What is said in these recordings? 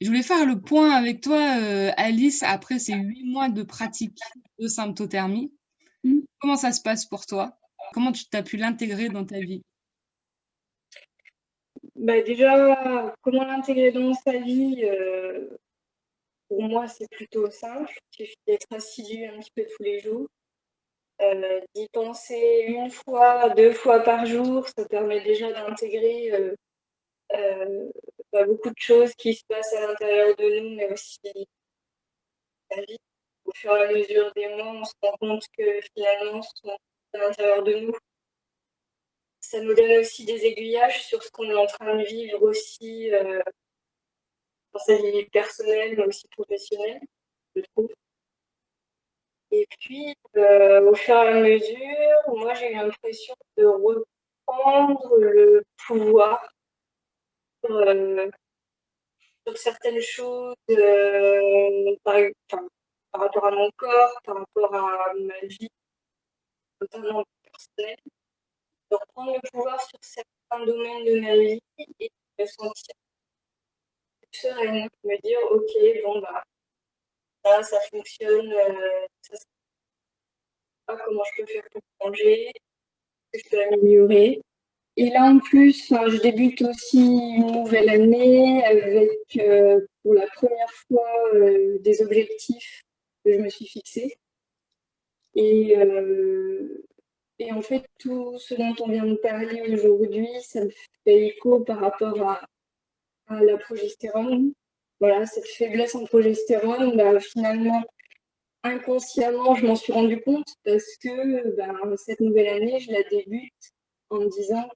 Je voulais faire le point avec toi, Alice, après ces 8 mois de pratique de symptothermie. Mm. Comment ça se passe pour toi? Comment tu t'as pu l'intégrer dans ta vie? Bah déjà, comment l'intégrer dans sa vie, pour moi, c'est plutôt simple. Il suffit d'être assidu un petit peu tous les jours. D'y penser une fois, 2 fois par jour, ça permet déjà d'intégrer beaucoup de choses qui se passent à l'intérieur de nous, mais aussi la vie. Au fur et à mesure des mois, on se rend compte que finalement, ce sont à l'intérieur de nous. Ça nous donne aussi des aiguillages sur ce qu'on est en train de vivre aussi dans sa vie personnelle, mais aussi professionnelle, je trouve. Et puis, au fur et à mesure, moi, j'ai eu l'impression de reprendre le pouvoir sur, sur certaines choses, par rapport à mon corps, par rapport à ma vie, notamment personnelle, de reprendre le pouvoir sur certains domaines de ma vie et de me sentir sereine, me dire, ok, bon, bah, ça fonctionne, ça, c'est pas comment je peux faire pour changer, que je peux améliorer. Et là, en plus, je débute aussi une nouvelle année avec, pour la première fois, des objectifs que je me suis fixés. Et, euh, et en fait, tout ce dont on vient de parler aujourd'hui, ça me fait écho par rapport à la progestérone. Voilà, cette faiblesse en progestérone, bah, finalement, inconsciemment, je m'en suis rendu compte parce que cette nouvelle année, je la débute en me disant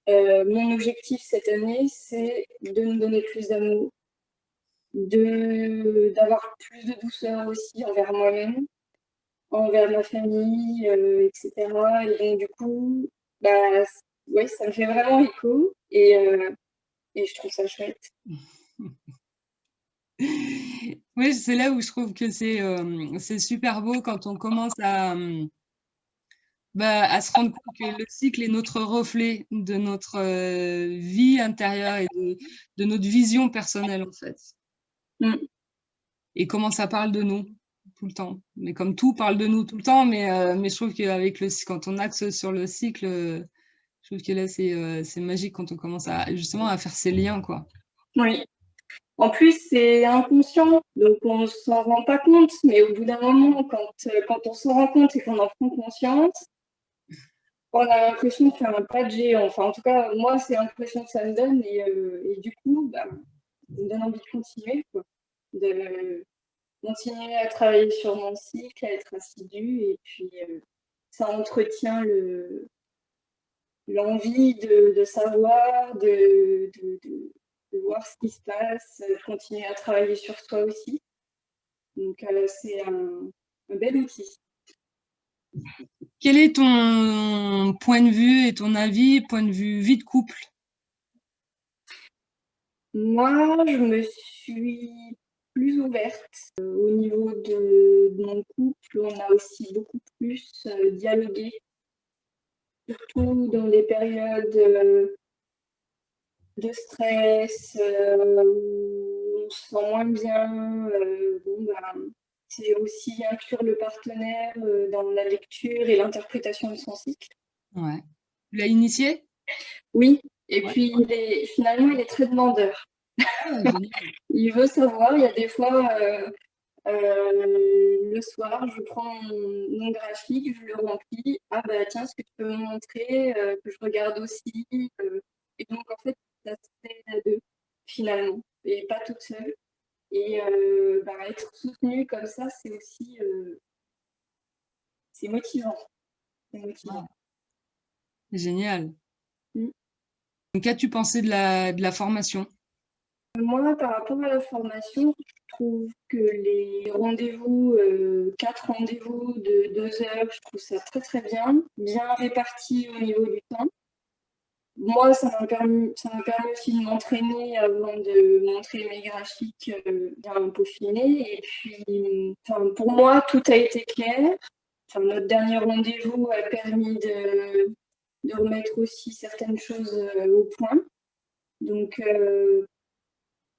mon objectif cette année, c'est de me donner plus d'amour, d'avoir plus de douceur aussi envers moi-même, envers ma famille, etc. Et donc, du coup, bah, ouais, ça me fait vraiment écho et je trouve ça chouette. Oui, c'est là où je trouve que c'est super beau quand on commence à se rendre compte que le cycle est notre reflet de notre vie intérieure et de notre vision personnelle, en fait. Mm. Et comment ça parle de nous tout le temps. Mais comme tout parle de nous tout le temps, mais je trouve qu'avec quand on axe sur le cycle, je trouve que là, c'est magique quand on commence justement à faire ces liens, quoi. Oui. En plus, c'est inconscient, donc on s'en rend pas compte, mais au bout d'un moment, quand on s'en rend compte et qu'on en prend conscience, on a l'impression de faire un pas de géant. Enfin, en tout cas, moi, c'est l'impression que ça me donne. Et du coup, ça me donne envie de continuer, quoi. De continuer à travailler sur mon cycle, à être assidue. Et puis, ça entretient l'envie de savoir, de voir ce qui se passe, continuer à travailler sur soi aussi. Donc, c'est un bel outil. Quel est ton point de vue et ton avis, point de vue vie de couple? Moi, je me suis plus ouverte au niveau de mon couple. On a aussi beaucoup plus dialogué, surtout dans des périodes de stress, où on se sent moins bien. C'est aussi inclure le partenaire dans la lecture et l'interprétation de son cycle. Ouais. Tu l'as initié? Oui, et Ouais. puis finalement, il est très demandeur. Ah, génial. Il veut savoir, il y a des fois, le soir, je prends mon graphique, je le remplis. Ah bah tiens, est-ce que tu peux me montrer que je regarde aussi Et donc en fait, ça se fait à deux finalement, et pas toute seule. Et être soutenue comme ça, c'est aussi c'est motivant. C'est motivant. Ah, génial. Mm. Donc, qu'as-tu pensé de la formation? Moi, par rapport à la formation, je trouve que les rendez-vous, 4 rendez-vous de 2 heures, je trouve ça très très bien, bien réparti au niveau du temps. Moi, ça m'a permis aussi de m'entraîner avant de montrer mes graphiques bien peaufinés. Et puis, pour moi, tout a été clair. Notre dernier rendez-vous a permis de remettre aussi certaines choses au point. Donc,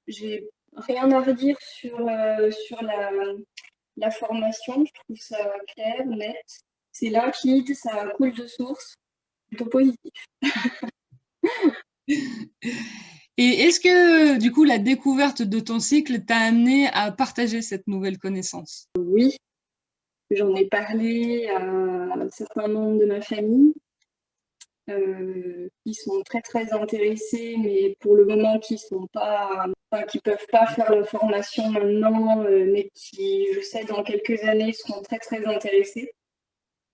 j'ai Rien à redire sur la formation. Je trouve ça clair, net. C'est limpide, ça coule de source. Plutôt positif. Et est-ce que, du coup, la découverte de ton cycle t'a amené à partager cette nouvelle connaissance? Oui, j'en ai parlé à un certain nombre de ma famille, qui sont très, très intéressés, mais pour le moment qui sont pas, enfin, qui peuvent pas faire la formation maintenant, mais qui, je sais, dans quelques années seront très, très intéressés.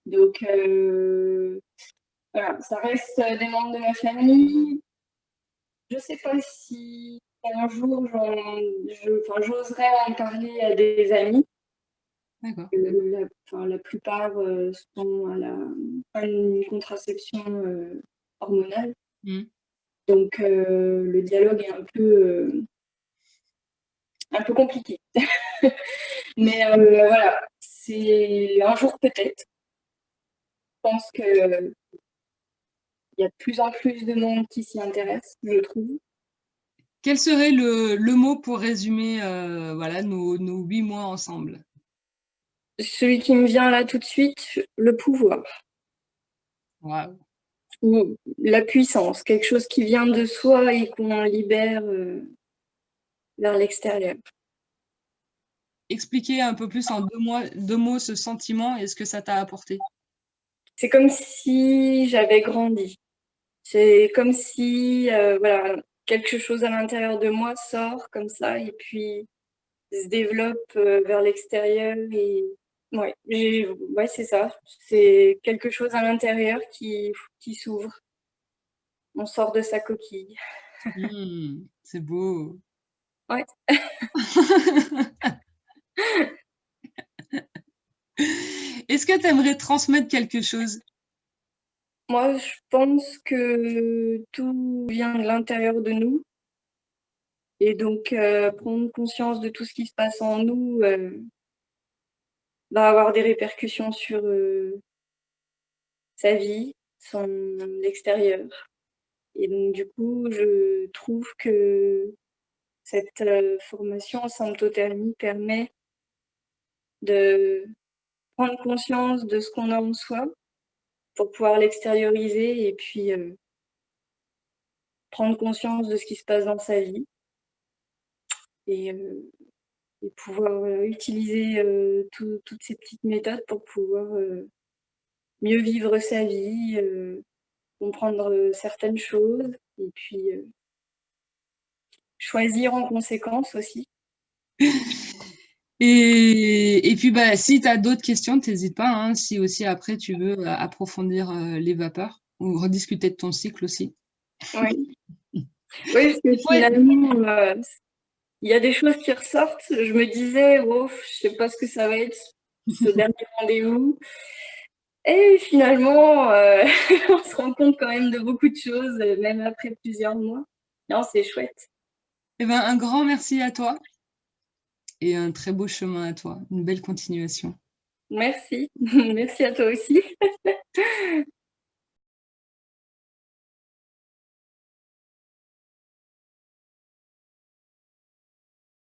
Donc, voilà, ça reste des membres de ma famille. Je sais pas si un jour j'oserais en parler à des amis. D'accord. La plupart sont à une contraception hormonale. Mmh. Donc le dialogue est un peu compliqué. Mais voilà, c'est un jour peut-être. Je pense qu'il y a de plus en plus de monde qui s'y intéresse, je trouve. Quel serait le mot pour résumer voilà, nos 8 mois ensemble? Celui qui me vient là tout de suite, le pouvoir. Waouh! Ou la puissance, quelque chose qui vient de soi et qu'on libère vers l'extérieur. Expliquer un peu plus en 2 mots ce sentiment et ce que ça t'a apporté. C'est comme si j'avais grandi. C'est comme si voilà, quelque chose à l'intérieur de moi sort comme ça et puis se développe vers l'extérieur et ouais, ouais, c'est ça. C'est quelque chose à l'intérieur qui s'ouvre. On sort de sa coquille. Mmh, c'est beau. Ouais. Est-ce que tu aimerais transmettre quelque chose? Moi, je pense que tout vient de l'intérieur de nous et donc prendre conscience de tout ce qui se passe en nous va avoir des répercussions sur sa vie, son extérieur. Et donc du coup, je trouve que cette formation en symptothermie permet de prendre conscience de ce qu'on a en soi pour pouvoir l'extérioriser et puis prendre conscience de ce qui se passe dans sa vie et pouvoir utiliser toutes ces petites méthodes pour pouvoir mieux vivre sa vie, comprendre certaines choses et puis choisir en conséquence aussi. Et puis, bah, si tu as d'autres questions, tu hésites pas, hein, si aussi après tu veux approfondir les vapeurs ou rediscuter de ton cycle aussi. Oui, oui, parce que Ouais. finalement, il y a des choses qui ressortent. Je me disais: «Oh, je sais pas ce que ça va être ce dernier rendez-vous» et finalement, on se rend compte quand même de beaucoup de choses, même après plusieurs mois. Non, c'est chouette. Eh ben, un grand merci à toi et un très beau chemin à toi. Une belle continuation. Merci. Merci à toi aussi.